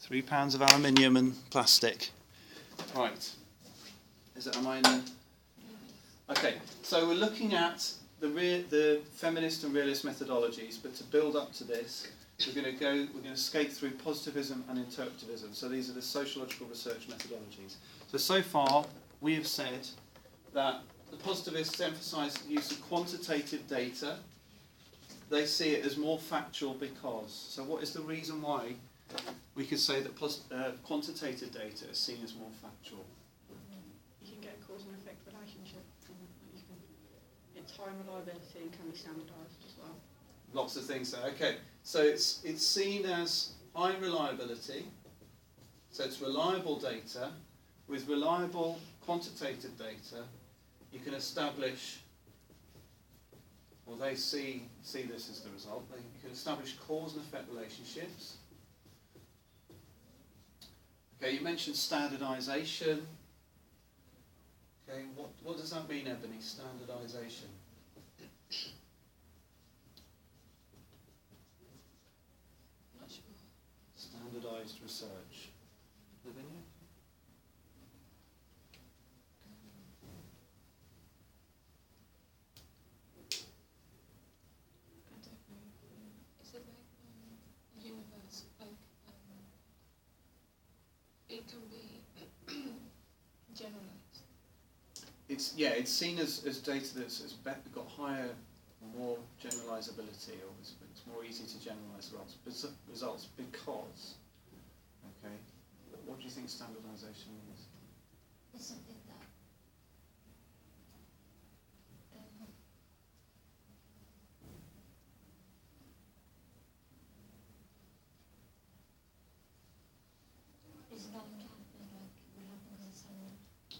£3 of aluminium and plastic. Right. Am I in the... Okay, so we're looking at the feminist and realist methodologies, but to build up to this, we're going to skate through positivism and interpretivism. So these are the sociological research methodologies. So far, we have said that the positivists emphasise the use of quantitative data. They see it as more factual because. So what is the reason why we could say that quantitative data is seen as more factual? You can get a cause and effect relationship. It's high reliability and can be standardised as well. Lots of things there. Okay, so it's seen as high reliability. So it's reliable data. With reliable quantitative data, you can establish, or they see this as the result, you can establish cause and effect relationships. Okay, you mentioned standardisation. Okay, what does that mean, Ebony, standardisation? Not sure. Standardised research. Lavinia? I don't know. Is it like universe? Like it can be generalized. It's seen as data that's got higher, more generalisability, or it's more easy to generalise results because. Okay, what do you think standardisation means? It's something that is not going to happen, like will happen in some.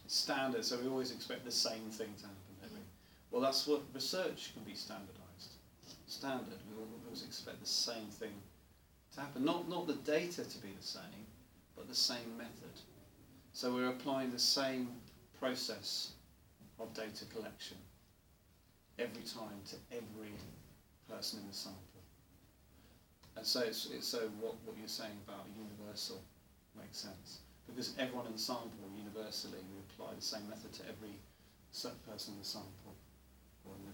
Standard, so we always expect the same thing to happen, don't we? Well, that's what research can be standardised. Standard, we always expect the same thing to happen. Not the data to be the same, but the same method. So we're applying the same process of data collection every time to every person in the sample. And so what you're saying about universal makes sense. Because everyone in the sample, universally, we apply the same method to every person in the sample, or in the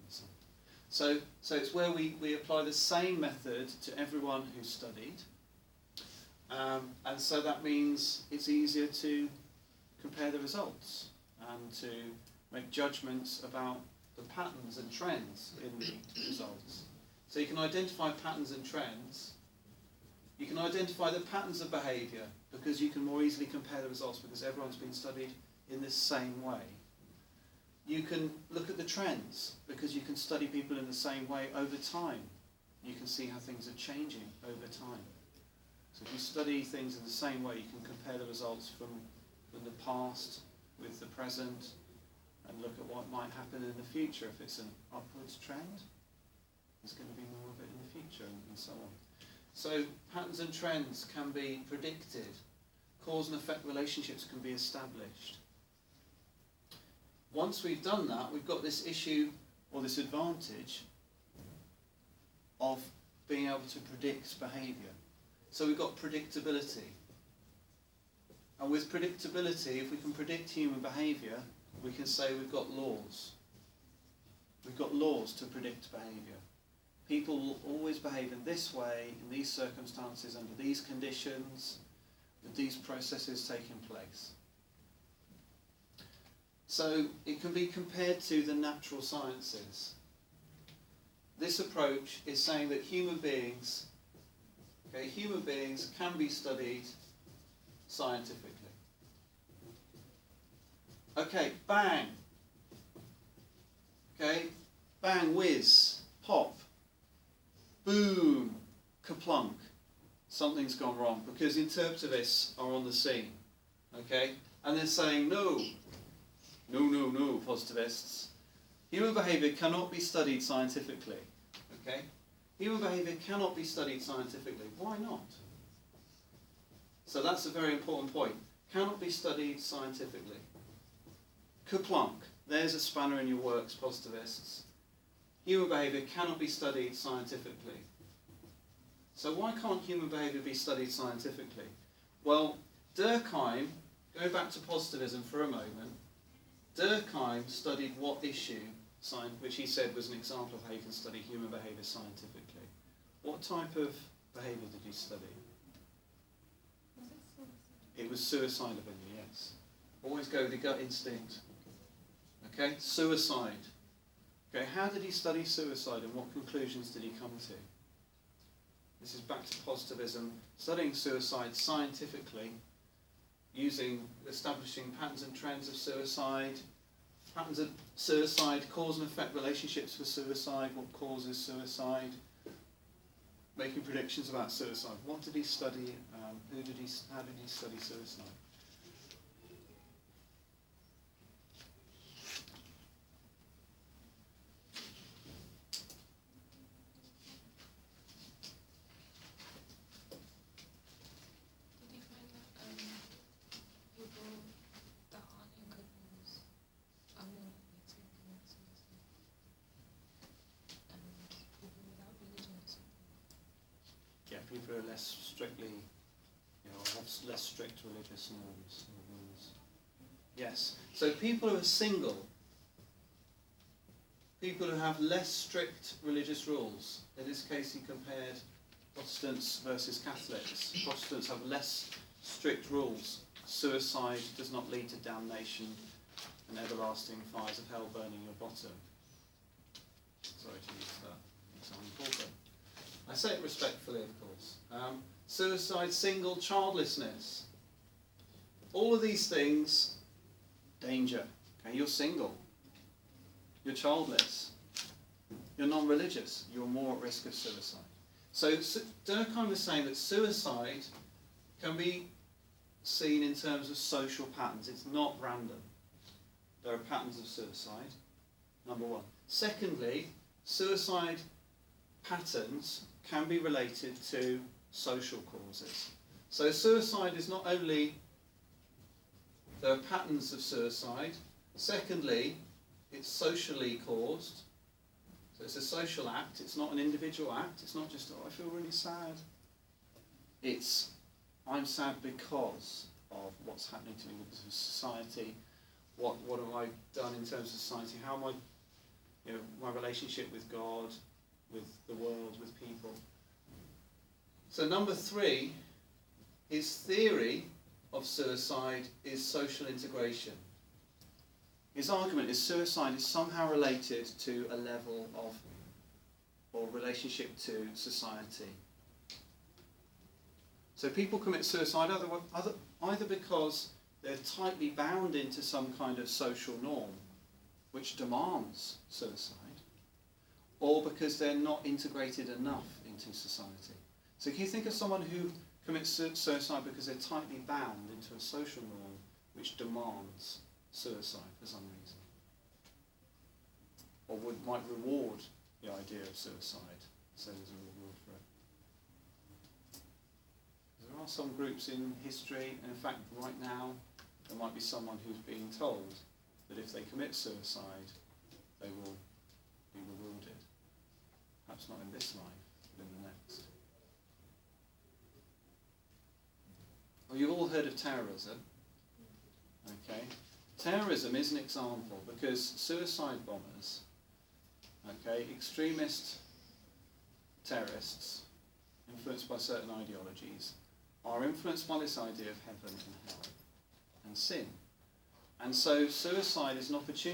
sample. So it's where we apply the same method to everyone who's studied, and so that means it's easier to compare the results and to make judgments about the patterns and trends in the results. So you can identify patterns and trends. You can identify the patterns of behaviour because you can more easily compare the results because everyone's been studied in the same way. You can look at the trends because you can study people in the same way over time. You can see how things are changing over time. So if you study things in the same way, you can compare the results from the past with the present and look at what might happen in the future. If it's an upwards trend, there's going to be more of it in the future and so on. So patterns and trends can be predicted. Cause and effect relationships can be established. Once we've done that, we've got this issue or this advantage of being able to predict behaviour. So we've got predictability. And with predictability, if we can predict human behaviour, we can say we've got laws. We've got laws to predict behaviour. People will always behave in this way, in these circumstances, under these conditions, with these processes taking place. So it can be compared to the natural sciences. This approach is saying that human beings can be studied scientifically. Okay, bang. Okay, bang, whiz, pop. Boom, kaplunk, something's gone wrong because interpretivists are on the scene, okay? And they're saying, no, positivists. Human behaviour cannot be studied scientifically, okay? Human behaviour cannot be studied scientifically. Why not? So that's a very important point. Cannot be studied scientifically. Kaplunk, there's a spanner in your works, positivists. Human behaviour cannot be studied scientifically. So why can't human behaviour be studied scientifically? Well, Durkheim, going back to positivism for a moment, Durkheim studied what issue, which he said was an example of how you can study human behaviour scientifically. What type of behaviour did he study? It was suicidality, yes. Always go with the gut instinct. Okay, suicide. Okay, how did he study suicide and what conclusions did he come to? This is back to positivism, studying suicide scientifically, establishing patterns and trends of suicide, patterns of suicide, cause and effect relationships for suicide, what causes suicide, making predictions about suicide. What did he study? How did he study suicide? Did you find that people that aren't in good moods are more likely to commit suicide? And people without religion or something? Yeah, people are less strictly, have less strict religious norms or rules. Yes. So people who are single, people who have less strict religious rules. In this case, he compared Protestants versus Catholics. Protestants have less strict rules. Suicide does not lead to damnation and everlasting fires of hell burning your bottom. Sorry to use that example, but I say it respectfully, of course. Suicide, single, childlessness. All of these things, danger. Okay, you're single. You're childless. You're non-religious. You're more at risk of suicide. So Durkheim was saying that suicide can be seen in terms of social patterns. It's not random. There are patterns of suicide, number one. Secondly, suicide patterns can be related to social causes. So suicide is not only, there are patterns of suicide. Secondly, it's socially caused. So it's a social act, it's not an individual act. It's not just, oh, I feel really sad. It's, I'm sad because of what's happening to me with society. What have I done in terms of society? How am I, my relationship with God, with the world, with people. So number 3, his theory of suicide is social integration. His argument is suicide is somehow related to a level of, or relationship to society. So people commit suicide either because they're tightly bound into some kind of social norm which demands suicide, or because they're not integrated enough into society. So if you think of someone who commits suicide because they're tightly bound into a social norm which demands suicide for some reason, or might reward the idea of suicide, so there's a reward for it. There are some groups in history, and in fact right now there might be someone who's being told that if they commit suicide they will be rewarded. Perhaps not in this life, but in the next. Well, you've all heard of terrorism. Okay. Terrorism is an example because suicide bombers, okay, extremist terrorists influenced by certain ideologies are influenced by this idea of heaven and hell and sin. And so suicide is an opportunity